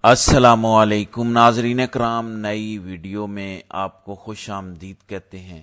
السلام علیکم ناظرین کرام، نئی ویڈیو میں آپ کو خوش آمدید کہتے ہیں۔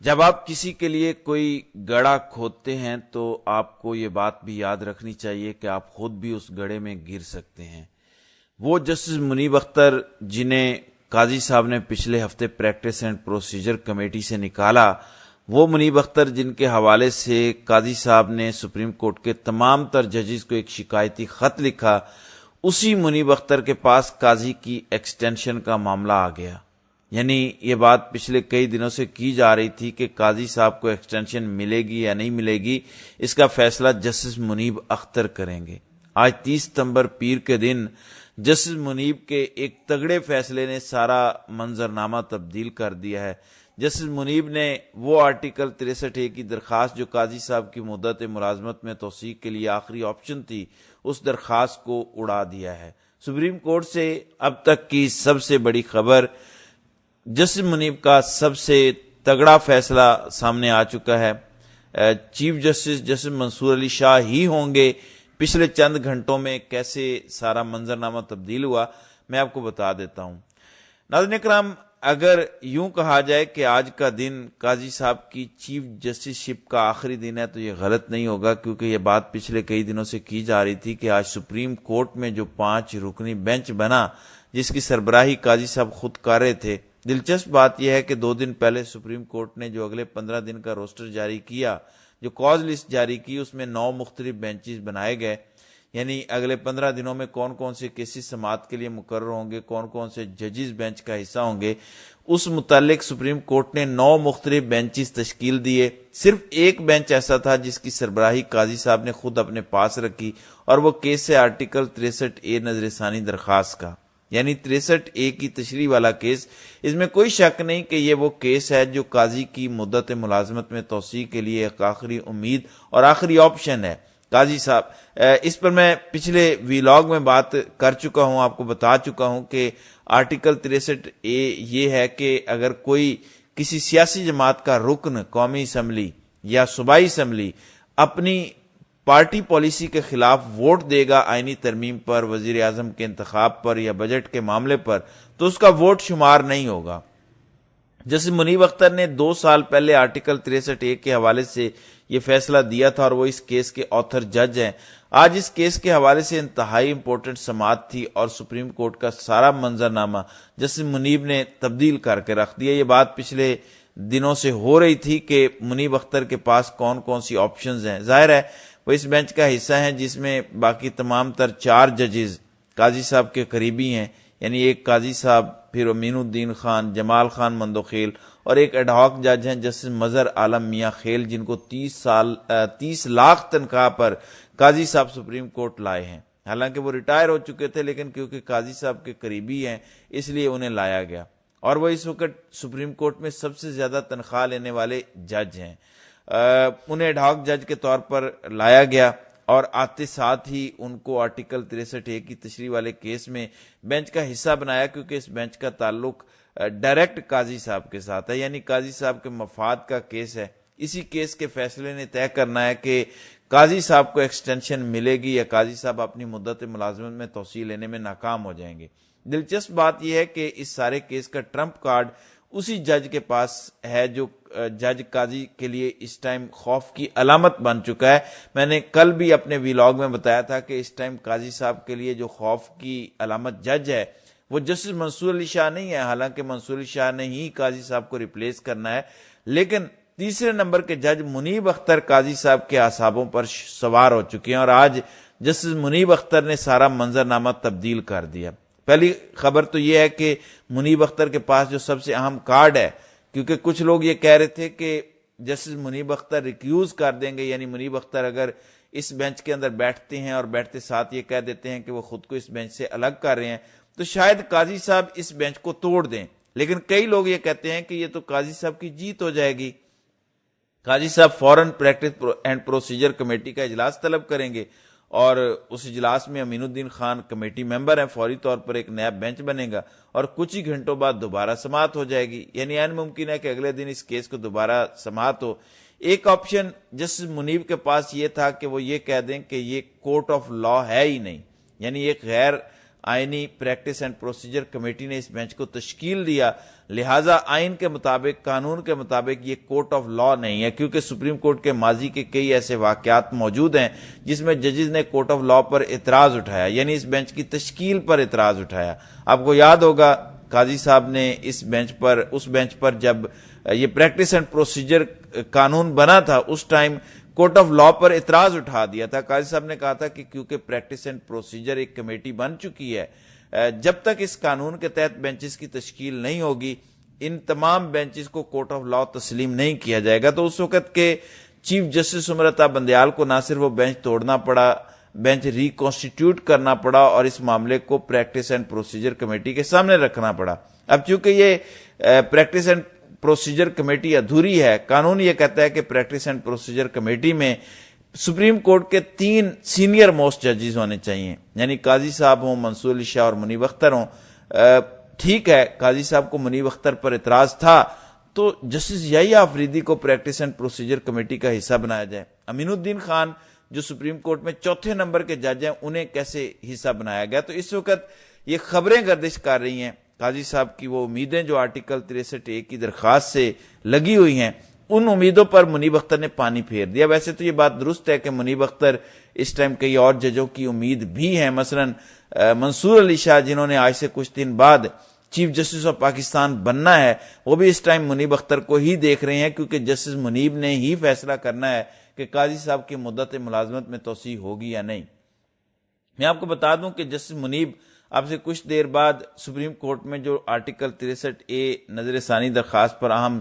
جب آپ کسی کے لیے کوئی گڑھا کھودتے ہیں تو آپ کو یہ بات بھی یاد رکھنی چاہیے کہ آپ خود بھی اس گڑھے میں گر سکتے ہیں۔ وہ جسٹس منیب اختر جنہیں قاضی صاحب نے پچھلے ہفتے پریکٹس اینڈ پروسیجر کمیٹی سے نکالا، وہ منیب اختر جن کے حوالے سے قاضی صاحب نے سپریم کورٹ کے تمام تر ججز کو ایک شکایتی خط لکھا، اسی منیب اختر کے پاس قاضی کی ایکسٹینشن کا معاملہ آ گیا۔ یعنی یہ بات پچھلے کئی دنوں سے کی جا رہی تھی کہ قاضی صاحب کو ایکسٹینشن ملے گی یا نہیں ملے گی، اس کا فیصلہ جسٹس منیب اختر کریں گے۔ آج 30 ستمبر پیر کے دن جسٹس منیب کے ایک تگڑے فیصلے نے سارا منظرنامہ تبدیل کر دیا ہے۔ جسٹس منیب نے وہ آرٹیکل 63A کی درخواست جو قاضی صاحب کی مدت ملازمت میں توسیع کے لیے آخری آپشن تھی، اس درخواست کو اڑا دیا ہے۔ سپریم کورٹ سے اب تک کی سب سے بڑی خبر، جسٹس منیب کا سب سے تگڑا فیصلہ سامنے آ چکا ہے۔ چیف جسٹس جسٹس منصور علی شاہ ہی ہوں گے۔ پچھلے چند گھنٹوں میں کیسے سارا منظرنامہ تبدیل ہوا، میں آپ کو بتا دیتا ہوں۔ ناظرین کرام، اگر یوں کہا جائے کہ آج کا دن قاضی صاحب کی چیف جسٹس شپ کا آخری دن ہے تو یہ غلط نہیں ہوگا، کیونکہ یہ بات پچھلے کئی دنوں سے کی جا رہی تھی کہ آج سپریم کورٹ میں جو 5 رکنی بینچ بنا، جس کی سربراہی قاضی صاحب خود کر رہے تھے۔ دلچسپ بات یہ ہے کہ 2 دن پہلے سپریم کورٹ نے جو اگلے 15 دن کا روسٹر جاری کیا، جو کاز لسٹ جاری کی، اس میں 9 مختلف بینچز بنائے گئے۔ یعنی اگلے 15 دنوں میں کون کون سے کیسز سماعت کے لیے مقرر ہوں گے، کون کون سے ججز بینچ کا حصہ ہوں گے، اس متعلق سپریم کورٹ نے 9 مختلف بینچز تشکیل دیے۔ صرف ایک بینچ ایسا تھا جس کی سربراہی قاضی صاحب نے خود اپنے پاس رکھی، اور وہ کیس ہے آرٹیکل 63A نظر ثانی درخواست کا، یعنی 63A کی تشریح والا کیس۔ اس میں کوئی شک نہیں کہ یہ وہ کیس ہے جو قاضی کی مدت ملازمت میں توسیع کے لیے ایک آخری امید اور آخری آپشن ہے۔ قاضی صاحب، اس پر میں پچھلے ویلاگ میں بات کر چکا ہوں، آپ کو بتا چکا ہوں کہ آرٹیکل 63A یہ ہے کہ اگر کوئی کسی سیاسی جماعت کا رکن قومی اسمبلی یا صوبائی اسمبلی اپنی پارٹی پالیسی کے خلاف ووٹ دے گا آئینی ترمیم پر، وزیر اعظم کے انتخاب پر یا بجٹ کے معاملے پر، تو اس کا ووٹ شمار نہیں ہوگا۔ جیسے منیب اختر نے 2 سال پہلے آرٹیکل 63A کے حوالے سے یہ فیصلہ دیا تھا، اور وہ اس کیس کے آتھر جج ہیں۔ آج اس کیس کے حوالے سے انتہائی امپورٹنٹ سماعت تھی، اور سپریم کورٹ کا سارا منظرنامہ جسٹس منیب نے تبدیل کر کے رکھ دیا۔ یہ بات پچھلے دنوں سے ہو رہی تھی کہ منیب اختر کے پاس کون کون سی آپشنز ہیں۔ ظاہر ہے وہ اس بینچ کا حصہ ہیں جس میں باقی تمام تر 4 ججز قاضی صاحب کے قریبی ہیں، یعنی ایک قاضی صاحب، پھر امین الدین خان، جمال خان مندوخیل، اور ایک ایڈ ہاک جج ہیں جسٹس مظہر عالم میاں خیل، جن کو 30 لاکھ تنخواہ پر قاضی صاحب سپریم کورٹ لائے ہیں۔ حالانکہ وہ ریٹائر ہو چکے تھے، لیکن کیونکہ قاضی صاحب کے قریبی ہیں اس لیے انہیں لایا گیا، اور وہ اس وقت سپریم کورٹ میں سب سے زیادہ تنخواہ لینے والے جج ہیں۔ انہیں ایڈ ہاک جج کے طور پر لایا گیا، اور آتے ساتھ ہی ان کو آرٹیکل 63A کی تشریح والے کیس میں بینچ کا حصہ بنایا، کیونکہ اس بینچ کا تعلق ڈائریکٹ قاضی صاحب کے ساتھ ہے، یعنی قاضی صاحب کے مفاد کا کیس ہے۔ اسی کیس کے فیصلے نے طے کرنا ہے کہ قاضی صاحب کو ایکسٹینشن ملے گی یا قاضی صاحب اپنی مدت ملازمت میں توسیع لینے میں ناکام ہو جائیں گے۔ دلچسپ بات یہ ہے کہ اس سارے کیس کا ٹرمپ کارڈ اسی جج کے پاس ہے جو جج قاضی کے لیے اس ٹائم خوف کی علامت بن چکا ہے۔ میں نے کل بھی اپنے ویلاگ میں بتایا تھا کہ اس ٹائم قاضی صاحب کے لیے جو خوف کی علامت جج ہے وہ جسٹس منصور علی شاہ نہیں ہے، حالانکہ منصور علی شاہ نے ہی قاضی صاحب کو ریپلیس کرنا ہے، لیکن تیسرے نمبر کے جج منیب اختر قاضی صاحب کے اعصابوں پر سوار ہو چکے ہیں، اور آج جسٹس منیب اختر نے سارا منظرنامہ تبدیل کر دیا۔ پہلی خبر تو یہ ہے کہ منیب اختر کے پاس جو سب سے اہم کارڈ ہے، کیونکہ کچھ لوگ یہ کہہ رہے تھے کہ جسٹس منیب اختر ریکیوز کر دیں گے، یعنی منیب اختر اگر اس بینچ کے اندر بیٹھتے ہیں اور بیٹھتے ساتھ یہ کہہ دیتے ہیں کہ وہ خود کو اس بینچ سے الگ کر رہے ہیں، تو شاید قاضی صاحب اس بینچ کو توڑ دیں۔ لیکن کئی لوگ یہ کہتے ہیں کہ یہ تو قاضی صاحب کی جیت ہو جائے گی، قاضی صاحب فوراً پریکٹس اینڈ پروسیجر کمیٹی کا اجلاس طلب کریں گے، اور اس اجلاس میں امین الدین خان کمیٹی ممبر ہیں، فوری طور پر ایک نیا بینچ بنے گا، اور کچھ ہی گھنٹوں بعد دوبارہ سماعت ہو جائے گی۔ یعنی عین ممکن ہے کہ اگلے دن اس کیس کو دوبارہ سماعت ہو۔ ایک آپشن جسٹس منیب کے پاس یہ تھا کہ وہ یہ کہہ دیں کہ یہ کورٹ آف لا ہے ہی نہیں، یعنی ایک غیر آئینی پریکٹس اینڈ پروسیجر کمیٹی نے اس بینچ کو تشکیل دیا، لہٰذا آئین کے مطابق، قانون کے مطابق یہ کورٹ آف لا نہیں ہے، کیونکہ سپریم کورٹ کے ماضی کے کئی ایسے واقعات موجود ہیں جس میں ججز نے کورٹ آف لا پر اعتراض اٹھایا، یعنی اس بینچ کی تشکیل پر اعتراض اٹھایا۔ آپ کو یاد ہوگا قاضی صاحب نے اس بینچ پر جب یہ پریکٹس اینڈ پروسیجر قانون بنا تھا اس ٹائم کورٹ آف لا پر اعتراض اٹھا دیا تھا۔ قاضی صاحب نے کہا تھا کہ کیونکہ پریکٹس اینڈ پروسیجر ایک کمیٹی بن چکی ہے، جب تک اس قانون کے تحت بینچز کی تشکیل نہیں ہوگی ان تمام بینچز کو کورٹ آف لا تسلیم نہیں کیا جائے گا۔ تو اس وقت کے چیف جسٹس عمر بندیال کو نہ صرف وہ بینچ توڑنا پڑا، بینچ ریکانسٹیٹیوٹ کرنا پڑا اور اس معاملے کو پریکٹس اینڈ پروسیجر کمیٹی کے سامنے رکھنا پڑا۔ اب چونکہ یہ پریکٹس اینڈ پروسیجر کمیٹی ادھوری ہے، قانون یہ کہتا ہے کہ پریکٹس اینڈ پروسیجر کمیٹی میں سپریم کورٹ کے 3 سینئر موسٹ ججز ہونے چاہیے، یعنی قاضی صاحب ہوں، منصور علی شاہ اور منیب اختر ہوں۔ ٹھیک ہے، قاضی صاحب کو منیب اختر پر اعتراض تھا تو جسٹس یحییٰ آفریدی کو پریکٹس اینڈ پروسیجر کمیٹی کا حصہ بنایا جائے۔ امین الدین خان جو سپریم کورٹ میں 4تھے نمبر کے جج ہیں انہیں کیسے حصہ بنایا گیا؟ تو اس وقت یہ خبریں گردش کر رہی ہیں قاضی صاحب کی وہ امیدیں جو آرٹیکل 63A کی درخواست سے لگی ہوئی ہیں، ان امیدوں پر منیب اختر نے پانی پھیر دیا۔ ویسے تو یہ بات درست ہے کہ منیب اختر اس ٹائم کئی اور ججوں کی امید بھی ہیں، مثلا منصور علی شاہ جنہوں نے آج سے کچھ دن بعد چیف جسٹس آف پاکستان بننا ہے، وہ بھی اس ٹائم منیب اختر کو ہی دیکھ رہے ہیں، کیونکہ جسٹس منیب نے ہی فیصلہ کرنا ہے کہ قاضی صاحب کی مدت ملازمت میں توسیع ہوگی یا نہیں۔ میں آپ کو بتا دوں کہ جسٹس منیب اب سے کچھ دیر بعد سپریم کورٹ میں جو آرٹیکل 63A نظر ثانی درخواست پر اہم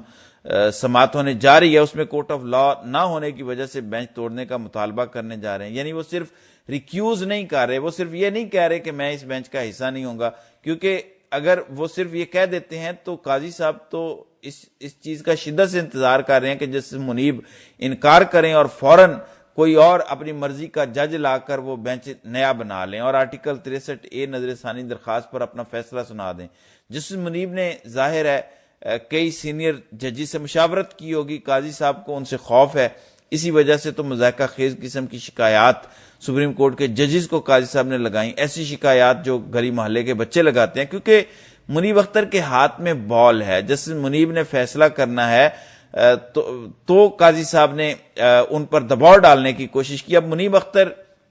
سماعت ہونے جا رہی ہے، اس میں کورٹ آف لا نہ ہونے کی وجہ سے بینچ توڑنے کا مطالبہ کرنے جا رہے ہیں۔ یعنی وہ صرف ریکیوز نہیں کر رہے، وہ صرف یہ نہیں کہہ رہے کہ میں اس بینچ کا حصہ نہیں ہوں گا، کیونکہ اگر وہ صرف یہ کہہ دیتے ہیں تو قاضی صاحب تو اس چیز کا شدت سے انتظار کر رہے ہیں کہ جسٹس منیب انکار کریں اور فوراً کوئی اور اپنی مرضی کا جج لا کر وہ بینچ نیا بنا لیں اور آرٹیکل 63A نظر ثانی درخواست پر اپنا فیصلہ سنا دیں۔ جسٹس منیب نے ظاہر ہے کئی سینئر ججی سے مشاورت کی ہوگی، قاضی صاحب کو ان سے خوف ہے، اسی وجہ سے تو مذائقہ خیز قسم کی شکایات سپریم کورٹ کے ججز کو قاضی صاحب نے لگائیں، ایسی شکایات جو گلی محلے کے بچے لگاتے ہیں، کیونکہ منیب اختر کے ہاتھ میں بال ہے۔ جسٹس منیب نے فیصلہ کرنا ہے تو قاضی صاحب نے ان پر دباؤ ڈالنے کی کوشش کی۔ اب منیب اختر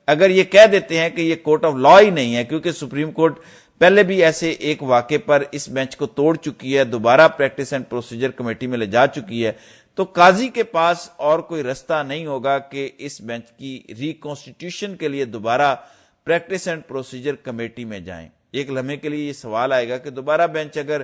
اگر یہ کہہ دیتے ہیں کہ یہ کورٹ آف لا ہی نہیں ہے، کیونکہ سپریم کورٹ پہلے بھی ایسے ایک واقعے پر اس بینچ کو توڑ چکی ہے، دوبارہ پریکٹس اینڈ پروسیجر کمیٹی میں لے جا چکی ہے، تو قاضی کے پاس اور کوئی رستہ نہیں ہوگا کہ اس بینچ کی ریکانسٹیٹیوشن کے لیے دوبارہ پریکٹس اینڈ پروسیجر کمیٹی میں جائیں۔ ایک لمحے کے لیے یہ سوال آئے گا کہ دوبارہ بینچ اگر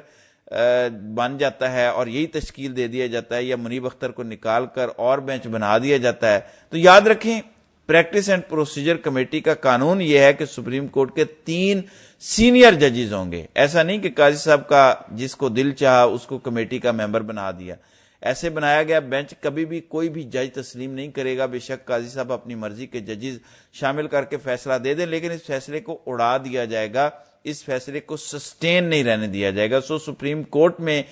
بن جاتا ہے اور یہی تشکیل دے دیا جاتا ہے یا منیب اختر کو نکال کر اور بینچ بنا دیا جاتا ہے، تو یاد رکھیں پریکٹس اینڈ پروسیجر کمیٹی کا قانون یہ ہے کہ سپریم کورٹ کے 3 سینئر ججز ہوں گے۔ ایسا نہیں کہ قاضی صاحب کا جس کو دل چاہا اس کو کمیٹی کا ممبر بنا دیا، ایسے بنایا گیا بینچ کبھی بھی کوئی بھی جج تسلیم نہیں کرے گا۔ بے شک قاضی صاحب اپنی مرضی کے ججز شامل کر کے فیصلہ دے دیں، لیکن اس فیصلے کو اڑا دیا جائے گا، اس فیصلے کو سسٹین نہیں رہنے دیا جائے گا۔ سپریم کورٹ میں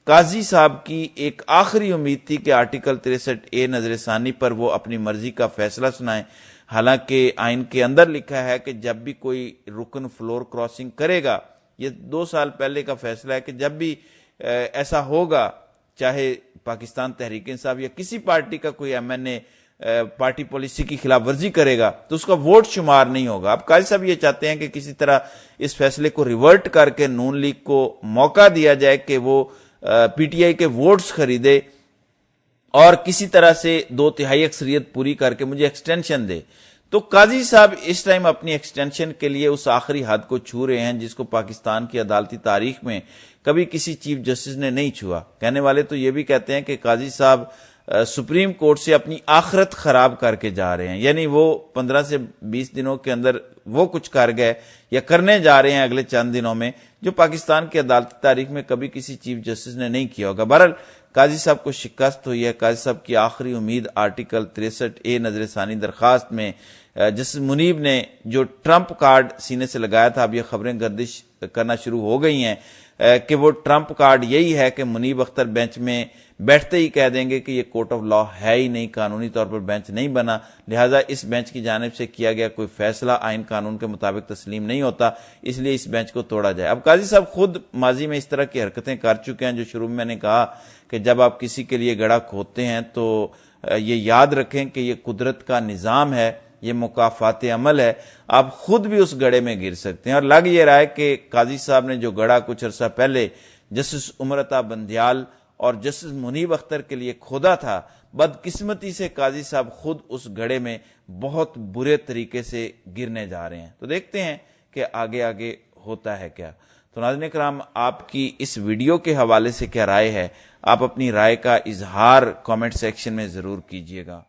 قاضی صاحب کی ایک آخری امید تھی کہ آرٹیکل 63A نظر ثانی پر وہ اپنی مرضی کا فیصلہ سنائیں، حالانکہ آئین کے اندر لکھا ہے کہ جب بھی کوئی رکن فلور کراسنگ کرے گا، یہ 2 سال پہلے کا فیصلہ ہے کہ جب بھی ایسا ہوگا، چاہے پاکستان تحریک انصاف یا کسی پارٹی کا کوئی MNA پارٹی پالیسی کی خلاف ورزی کرے گا تو اس کا ووٹ شمار نہیں ہوگا۔ اب قاضی صاحب یہ چاہتے ہیں کہ کسی طرح اس فیصلے کو ریورٹ کر کے نون لیگ کو موقع دیا جائے کہ وہ PTI کے ووٹس خریدے اور کسی طرح سے 2/3 اکثریت پوری کر کے مجھے ایکسٹینشن دے۔ تو قاضی صاحب اس ٹائم اپنی ایکسٹینشن کے لیے اس آخری حد کو چھو رہے ہیں جس کو پاکستان کی عدالتی تاریخ میں کبھی کسی چیف جسٹس نے نہیں چھوا۔ کہنے والے تو یہ بھی کہتے ہیں کہ قاضی صاحب سپریم کورٹ سے اپنی آخرت خراب کر کے جا رہے ہیں، یعنی وہ 15 سے 20 دنوں کے اندر وہ کچھ کر گئے یا کرنے جا رہے ہیں اگلے چند دنوں میں جو پاکستان کی عدالتی تاریخ میں کبھی کسی چیف جسٹس نے نہیں کیا ہوگا۔ بہرحال قاضی صاحب کو شکست ہوئی ہے، قاضی صاحب کی آخری امید آرٹیکل 63A نظر ثانی درخواست میں جسٹس منیب نے جو ٹرمپ کارڈ سینے سے لگایا تھا، اب یہ خبریں گردش کرنا شروع ہو گئی ہیں کہ وہ ٹرمپ کارڈ یہی ہے کہ منیب اختر بینچ میں بیٹھتے ہی کہہ دیں گے کہ یہ کورٹ آف لا ہے ہی نہیں، قانونی طور پر بینچ نہیں بنا، لہٰذا اس بینچ کی جانب سے کیا گیا کوئی فیصلہ آئین قانون کے مطابق تسلیم نہیں ہوتا، اس لیے اس بینچ کو توڑا جائے۔ اب قاضی صاحب خود ماضی میں اس طرح کی حرکتیں کر چکے ہیں، جو شروع میں نے کہا کہ جب آپ کسی کے لیے گڑھا کھودتے ہیں تو یہ یاد رکھیں کہ یہ قدرت کا نظام ہے، یہ مکافات عمل ہے، آپ خود بھی اس گڑھے میں گر سکتے ہیں۔ اور لگ یہ رہا ہے کہ قاضی صاحب نے جو گڑھا کچھ عرصہ پہلے جسٹس عمر عطا بندیال اور جسٹس منیب اختر کے لیے کھودا تھا، بدقسمتی سے قاضی صاحب خود اس گڑھے میں بہت برے طریقے سے گرنے جا رہے ہیں۔ تو دیکھتے ہیں کہ آگے آگے ہوتا ہے کیا۔ تو ناظرین کرام، آپ کی اس ویڈیو کے حوالے سے کیا رائے ہے؟ آپ اپنی رائے کا اظہار کامنٹ سیکشن میں ضرور کیجیے گا۔